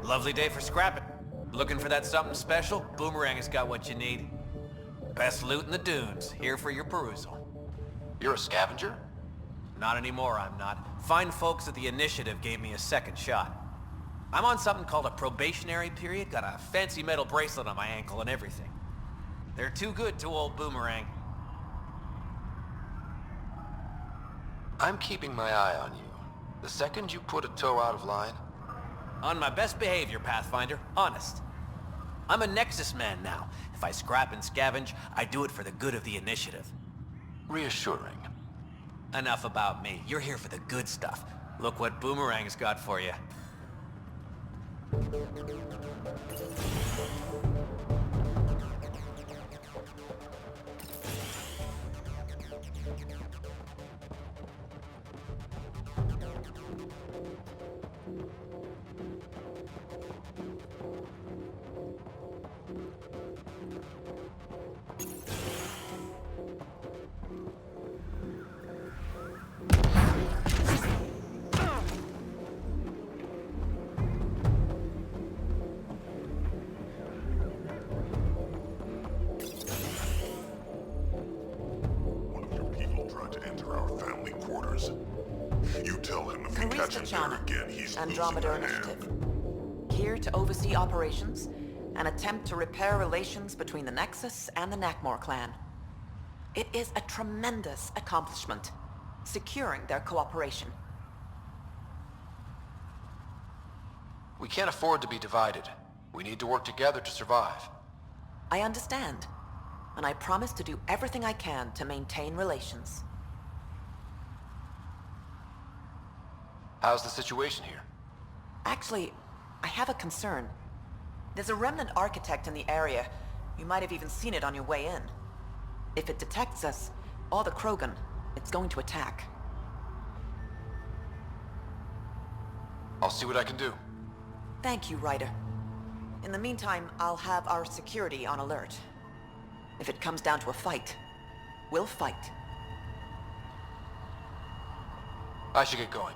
Lovely day for scrapping. Looking for that something special? Boomerang has got what you need. Best loot in the dunes, here for your perusal. You're a scavenger? Not anymore, I'm not. Fine folks at the Initiative gave me a second shot. I'm on something called a probationary period, got a fancy metal bracelet on my ankle and everything. They're too good to old Boomerang. I'm keeping my eye on you. The second you put a toe out of line... On my best behavior, Pathfinder. Honest. I'm a Nexus man now. If I scrap and scavenge, I do it for the good of the Initiative. Reassuring. Enough about me. You're here for the good stuff. Look what Boomerang's got for you. Andromeda Initiative. Here to oversee operations and attempt to repair relations between the Nexus and the Nakmor clan. It is a tremendous accomplishment, securing their cooperation. We can't afford to be divided. We need to work together to survive. I understand, and I promise to do everything I can to maintain relations. How's the situation here? Actually, I have a concern. There's a remnant architect in the area. You might have even seen it on your way in. If it detects us, or the Krogan, it's going to attack. I'll see what I can do. Thank you, Ryder. In the meantime, I'll have our security on alert. If it comes down to a fight, we'll fight. I should get going.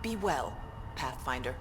Be well, Pathfinder.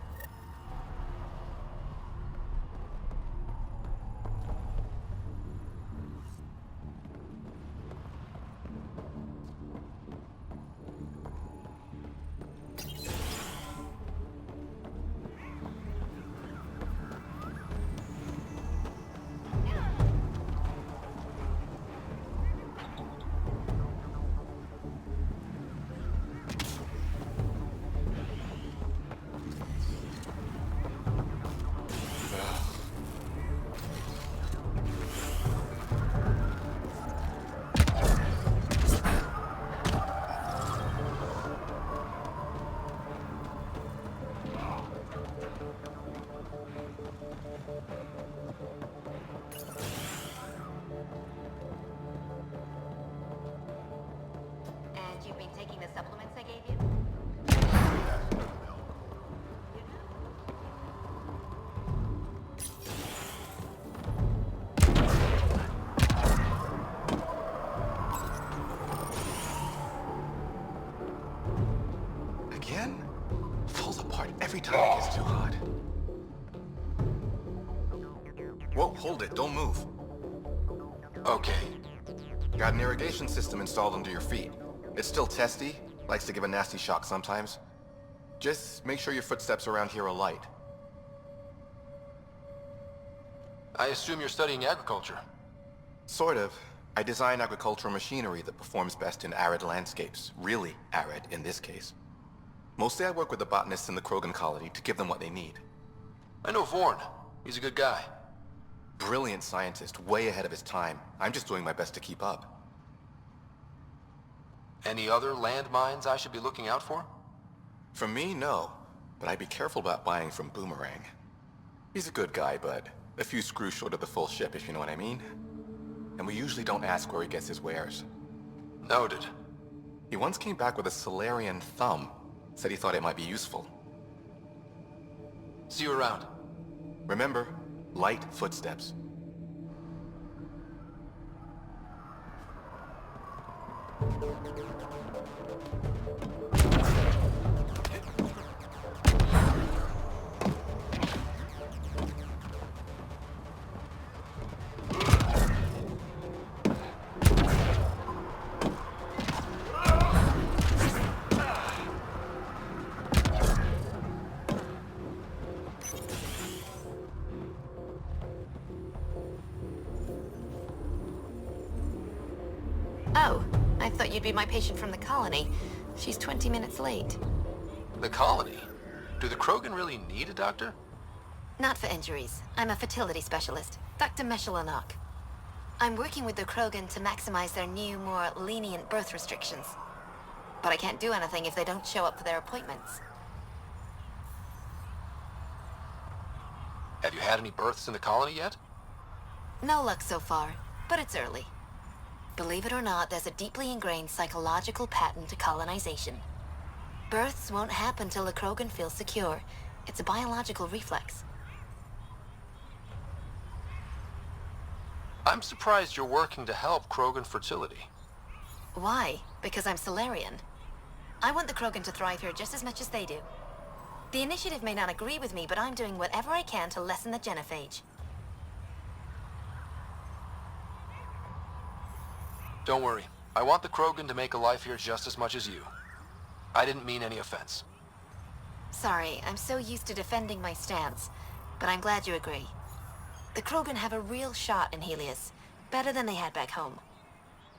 You've been taking the supplements I gave you? Again? Falls apart every time it gets too hot. Whoa, hold it, don't move. Okay. Got an irrigation system installed under your feet. It's still testy, likes to give a nasty shock sometimes. Just make sure your footsteps around here are light. I assume you're studying agriculture. Sort of. I design agricultural machinery that performs best in arid landscapes. Really arid, in this case. Mostly I work with the botanists in the Krogan colony to give them what they need. I know Vorn. He's a good guy. Brilliant scientist, way ahead of his time. I'm just doing my best to keep up. Any other landmines I should be looking out for? From me, no. But I'd be careful about buying from Boomerang. He's a good guy, but a few screws short of the full ship, if you know what I mean. And we usually don't ask where he gets his wares. Noted. He once came back with a Solarian thumb. Said he thought it might be useful. See you around. Remember, light footsteps. thought you'd be my patient from the colony. She's 20 minutes late. The colony? Do the Krogan really need a doctor? Not for injuries. I'm a fertility specialist, Dr. Meshalanok. I'm working with the Krogan to maximize their new, more lenient birth restrictions. But I can't do anything if they don't show up for their appointments. Have you had any births in the colony yet? No luck so far, but it's early. Believe it or not, there's a deeply ingrained psychological pattern to colonization. Births won't happen till the Krogan feel secure. It's a biological reflex. I'm surprised you're working to help Krogan fertility. Why? Because I'm Solarian. I want the Krogan to thrive here just as much as they do. The Initiative may not agree with me, but I'm doing whatever I can to lessen the genophage. Don't worry. I want the Krogan to make a life here just as much as you. I didn't mean any offense. Sorry, I'm so used to defending my stance, but I'm glad you agree. The Krogan have a real shot in Helios, better than they had back home.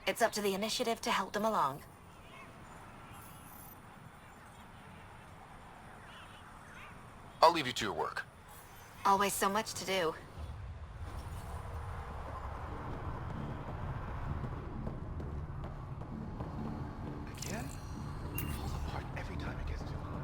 It's up to the Initiative to help them along. I'll leave you to your work. Always so much to do. Again? It falls apart every time it gets too hard.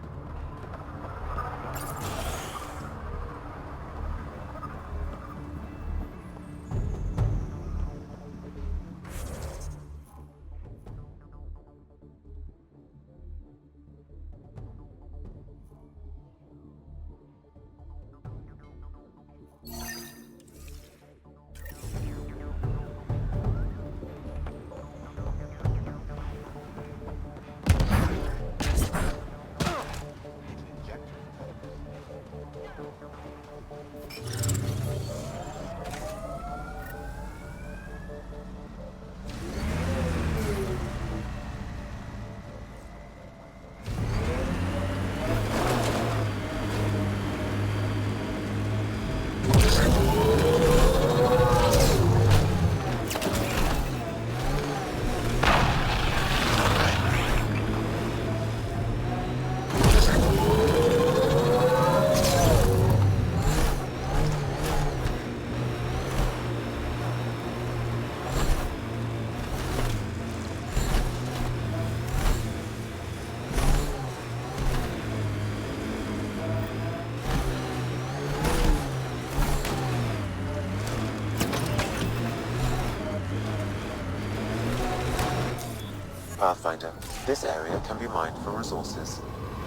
Pathfinder, this area can be mined for resources.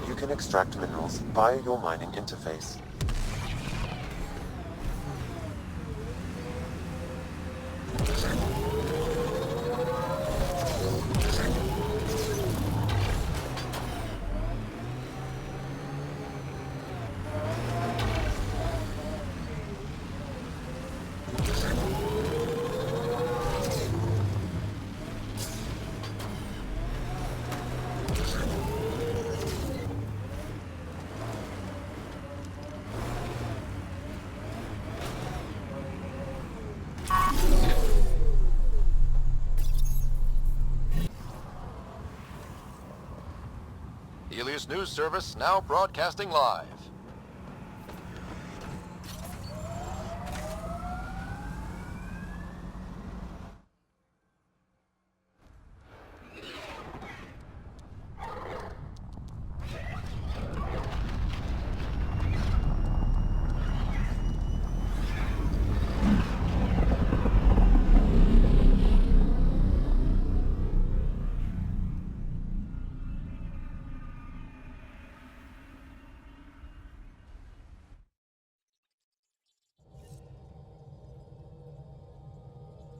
You can extract minerals via your mining interface. Helios News Service now broadcasting live.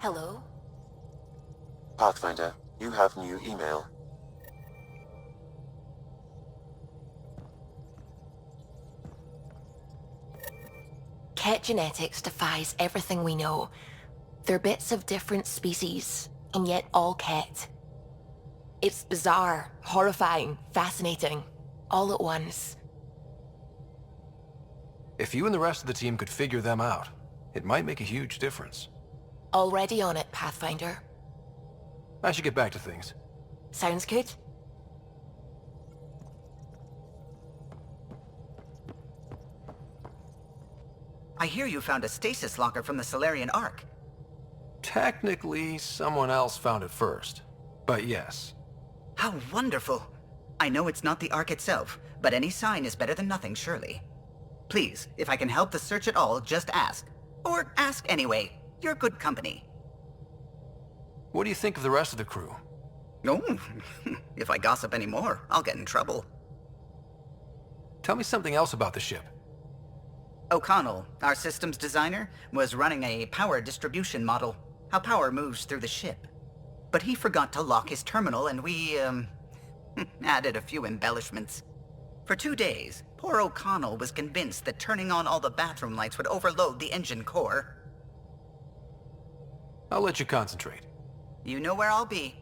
Hello? Pathfinder, you have new email. Ket genetics defies everything we know. They're bits of different species, and yet all Ket. It's bizarre, horrifying, fascinating, all at once. If you and the rest of the team could figure them out, it might make a huge difference. Already on it, Pathfinder. I should get back to things. Sounds good. I hear you found a stasis locker from the Solarian Ark. Technically, someone else found it first. But yes. How wonderful. I know it's not the Ark itself, but any sign is better than nothing, surely. Please, if I can help the search at all, just ask. Or ask anyway. You're good company. What do you think of the rest of the crew? Oh, if I gossip anymore, I'll get in trouble. Tell me something else about the ship. O'Connell, our systems designer, was running a power distribution model, how power moves through the ship. But he forgot to lock his terminal and we, added a few embellishments. For 2 days, poor O'Connell was convinced that turning on all the bathroom lights would overload the engine core. I'll let you concentrate. You know where I'll be.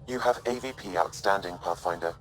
You have AVP outstanding, Pathfinder.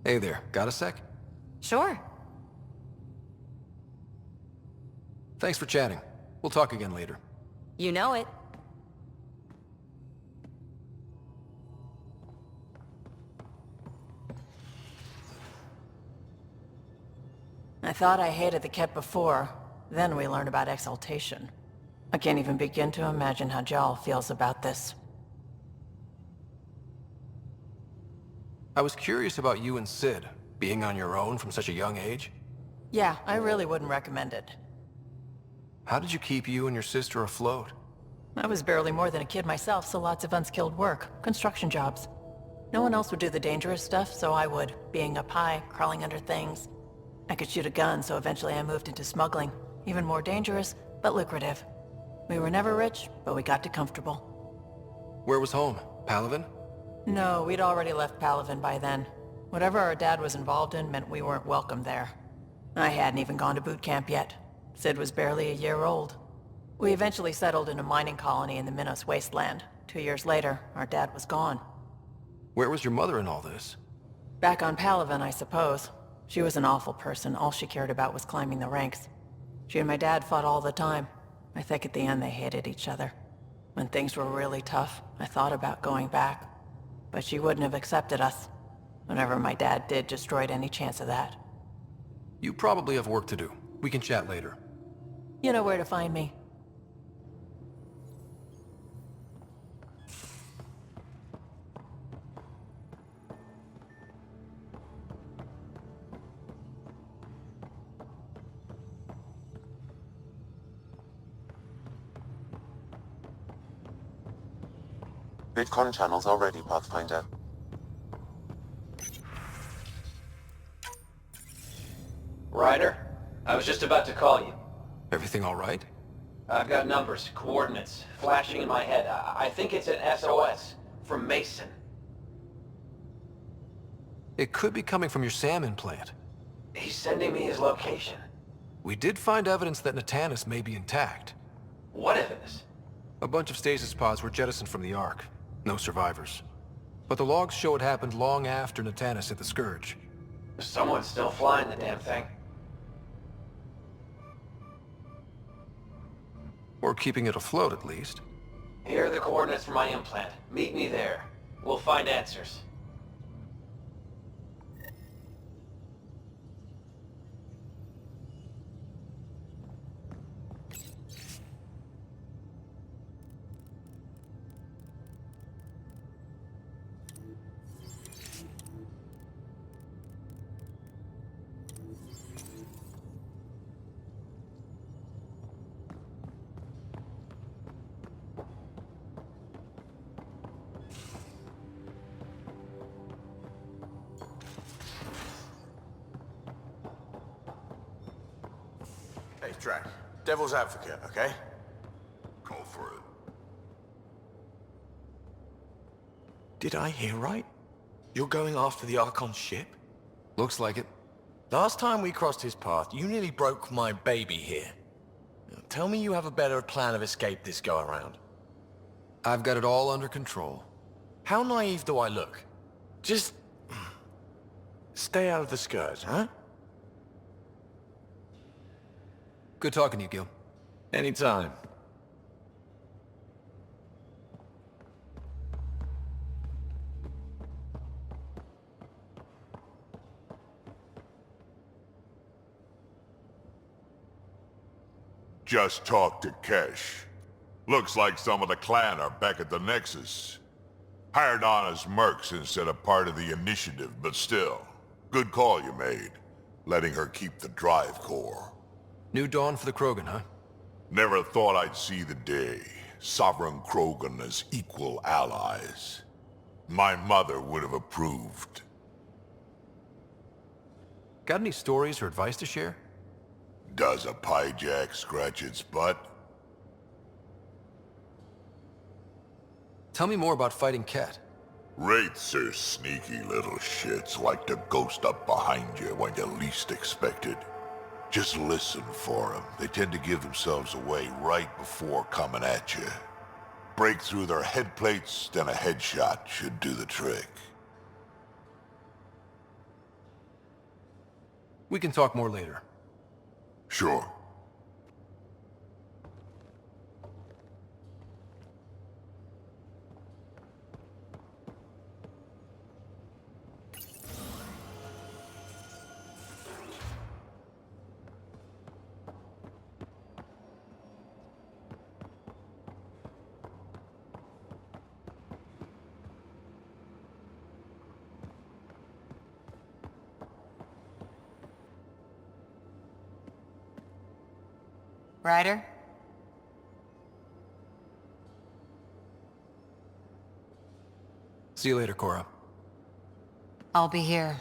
Hey there, got a sec? Sure. Thanks for chatting. We'll talk again later. You know it. I thought I hated the Ket before. Then we learned about exaltation. I can't even begin to imagine how Jal feels about this. I was curious about you and Sid, being on your own from such a young age. Yeah, I really wouldn't recommend it. How did you keep you and your sister afloat? I was barely more than a kid myself, so lots of unskilled work, construction jobs. No one else would do the dangerous stuff, so I would, being up high, crawling under things. I could shoot a gun, so eventually I moved into smuggling. Even more dangerous, but lucrative. We were never rich, but we got to comfortable. Where was home? Palaven? No, we'd already left Palaven by then. Whatever our dad was involved in meant we weren't welcome there. I hadn't even gone to boot camp yet. Sid was barely a year old. We eventually settled in a mining colony in the Minos wasteland. 2 years later, our dad was gone. Where was your mother in all this? Back on Palaven, I suppose. She was an awful person. All she cared about was climbing the ranks. She and my dad fought all the time. I think at the end they hated each other. When things were really tough, I thought about going back. But she wouldn't have accepted us. Whatever my dad did destroyed any chance of that. You probably have work to do. We can chat later. You know where to find me. VidCon channels are ready, Pathfinder. Ryder, I was just about to call you. Everything all right? I've got numbers, coordinates, flashing in my head. I think it's an SOS from Mason. It could be coming from your salmon plant. He's sending me his location. We did find evidence that Natanis may be intact. What evidence? A bunch of stasis pods were jettisoned from the Ark. No survivors. But the logs show it happened long after Natanis hit the Scourge. Someone's still flying the damn thing. Or keeping it afloat, at least. Here are the coordinates for my implant. Meet me there. We'll find answers. Hey, Drac. Devil's advocate, okay? Go for it. Did I hear right? You're going after the Archon's ship? Looks like it. Last time we crossed his path, you nearly broke my baby here. Now, tell me you have a better plan of escape this go-around. I've got it all under control. How naive do I look? Just... stay out of the skirts, huh? Good talking to you, Gil. Anytime. Just talked to Kesh. Looks like some of the clan are back at the Nexus. Hired on as mercs instead of part of the initiative, but still. Good call you made. Letting her keep the drive core. New dawn for the Krogan, huh? Never thought I'd see the day. Sovereign Krogan as equal allies. My mother would have approved. Got any stories or advice to share? Does a pyjak scratch its butt? Tell me more about fighting Cat. Wraiths are sneaky little shits, like to ghost up behind you when you least expect it. Just listen for them. They tend to give themselves away right before coming at you. Break through their head plates, then a headshot should do the trick. We can talk more later. Sure. Ryder? See you later, Cora. I'll be here.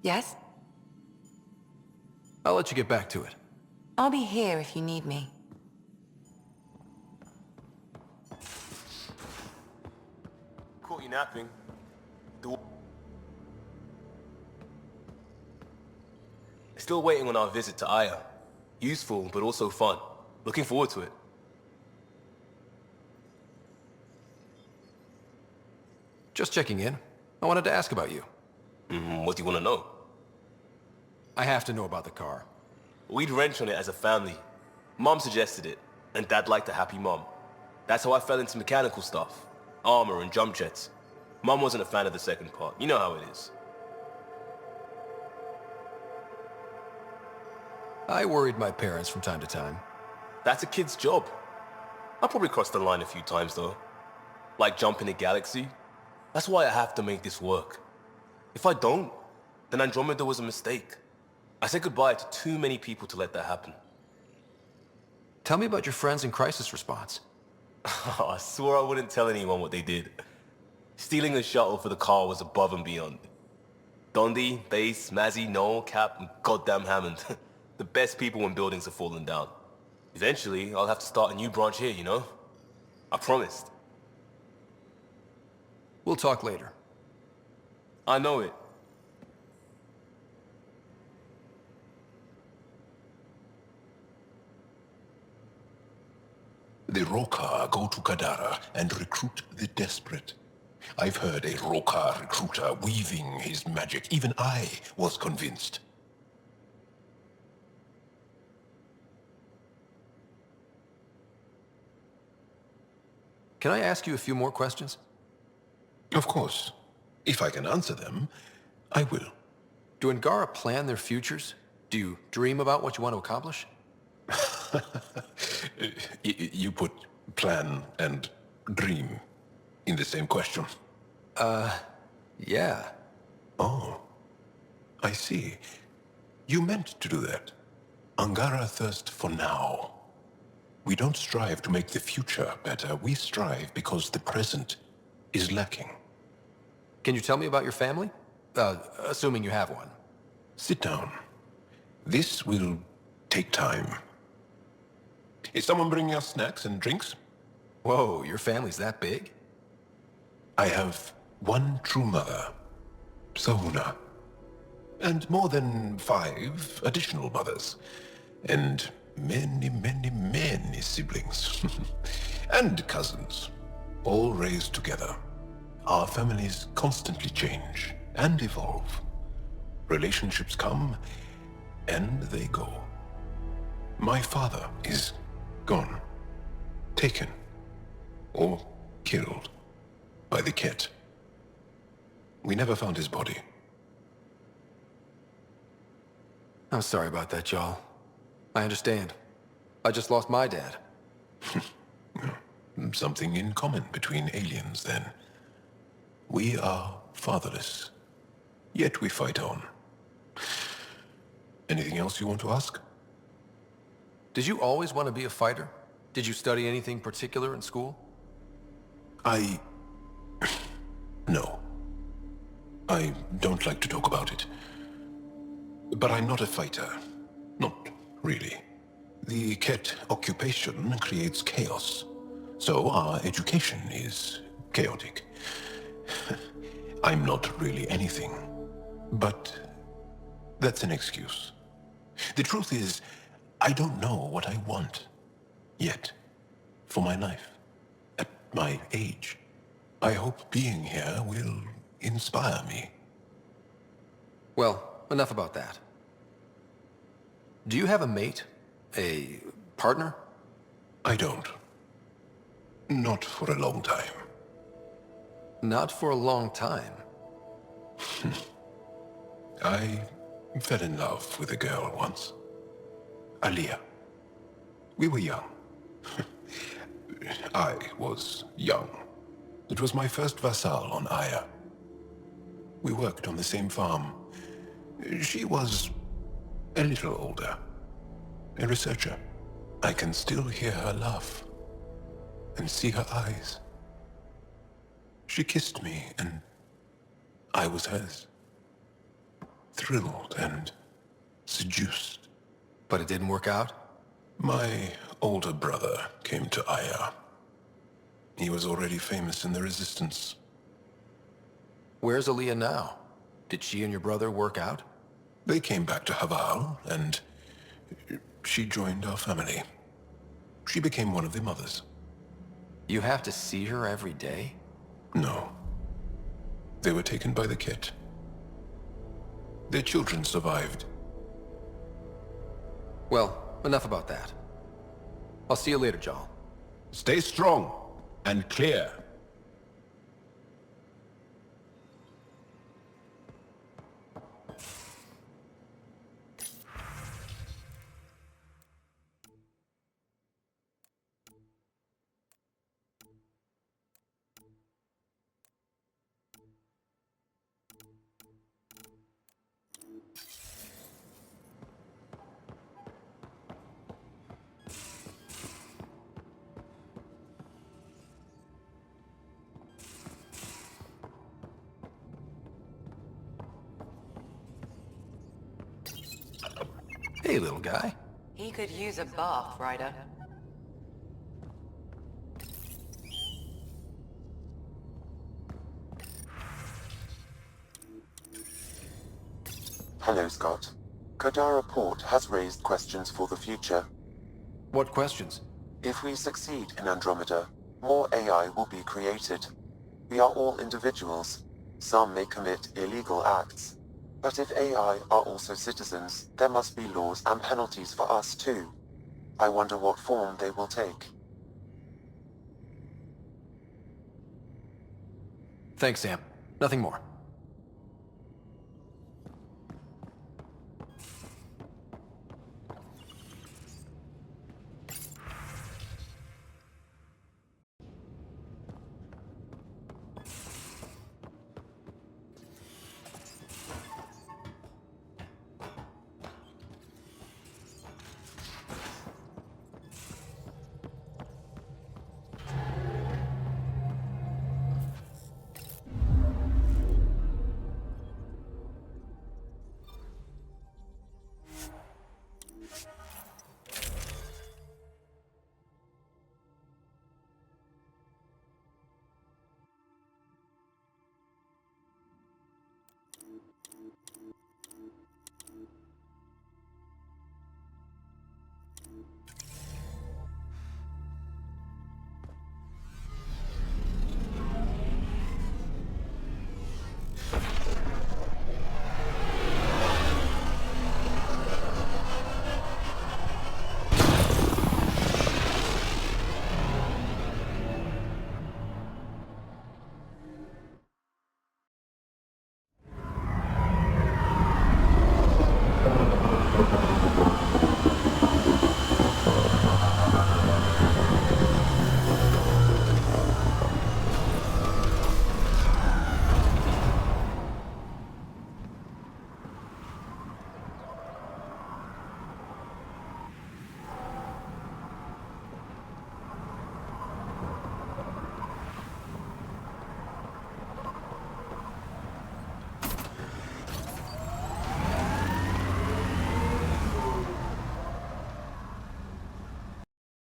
Yes? I'll let you get back to it. I'll be here if you need me. Caught you napping. Still waiting on our visit to Aya. Useful, but also fun. Looking forward to it. Just checking in. I wanted to ask about you. What do you want to know? I have to know about the car. We'd wrench on it as a family. Mom suggested it, and Dad liked a happy mom. That's how I fell into mechanical stuff. Armor and jump jets. Mom wasn't a fan of the second part. You know how it is. I worried my parents from time to time. That's a kid's job. I probably crossed the line a few times, though. Like jumping a galaxy. That's why I have to make this work. If I don't, then Andromeda was a mistake. I said goodbye to too many people to let that happen. Tell me about your friends in crisis response. I swore I wouldn't tell anyone what they did. Stealing a shuttle for the car was above and beyond. Dondi, Base, Mazzy, Noel, Cap, and goddamn Hammond. The best people when buildings have fallen down. Eventually, I'll have to start a new branch here, you know? I promised. We'll talk later. I know it. The Rokar go to Kadara and recruit the desperate. I've heard a Rokar recruiter weaving his magic. Even I was convinced. Can I ask you a few more questions? Of course. If I can answer them, I will. Do Angara plan their futures? Do you dream about what you want to accomplish? You put plan and dream in the same question. Yeah. Oh, I see. You meant to do that. Angara thirst for now. We don't strive to make the future better. We strive because the present is lacking. Can you tell me about your family? Assuming you have one. Sit down. This will take time. Is someone bringing us snacks and drinks? Whoa, your family's that big? I have one true mother, Sahuna, and more than 5 additional mothers, and many, many, many siblings, and cousins, all raised together. Our families constantly change and evolve. Relationships come and they go. My father is gone, taken, or killed by the Ket. We never found his body. I'm sorry about that, Jarl. I understand. I just lost my dad. Something in common between aliens, then. We are fatherless, yet we fight on. Anything else you want to ask? Did you always want to be a fighter? Did you study anything particular in school? No. I don't like to talk about it. But I'm not a fighter. Not really. The Ket occupation creates chaos. So our education is chaotic. I'm not really anything. But that's an excuse. The truth is, I don't know what I want. Yet. For my life. At my age. I hope being here will inspire me. Well, enough about that. Do you have a mate? A partner? I don't. Not for a long time. Not for a long time? I fell in love with a girl once. Aliyah. We were young. I was young. It was my first vassal on Aya. We worked on the same farm. She was a little older. A researcher. I can still hear her laugh. And see her eyes. She kissed me and I was hers. Thrilled and seduced. But it didn't work out? My older brother came to Aya. He was already famous in the Resistance. Where's Aliyah now? Did she and your brother work out? They came back to Haval, and she joined our family. She became one of the mothers. You have to see her every day? No. They were taken by the Ket. Their children survived. Well, enough about that. I'll see you later, Jarl. Stay strong and clear. Hey, little guy. He could use a bath, Ryder. Hello, Scott. Kadara Port has raised questions for the future. What questions? If we succeed in Andromeda, more AI will be created. We are all individuals. Some may commit illegal acts. But if AI are also citizens, there must be laws and penalties for us too. I wonder what form they will take. Thanks, Sam. Nothing more.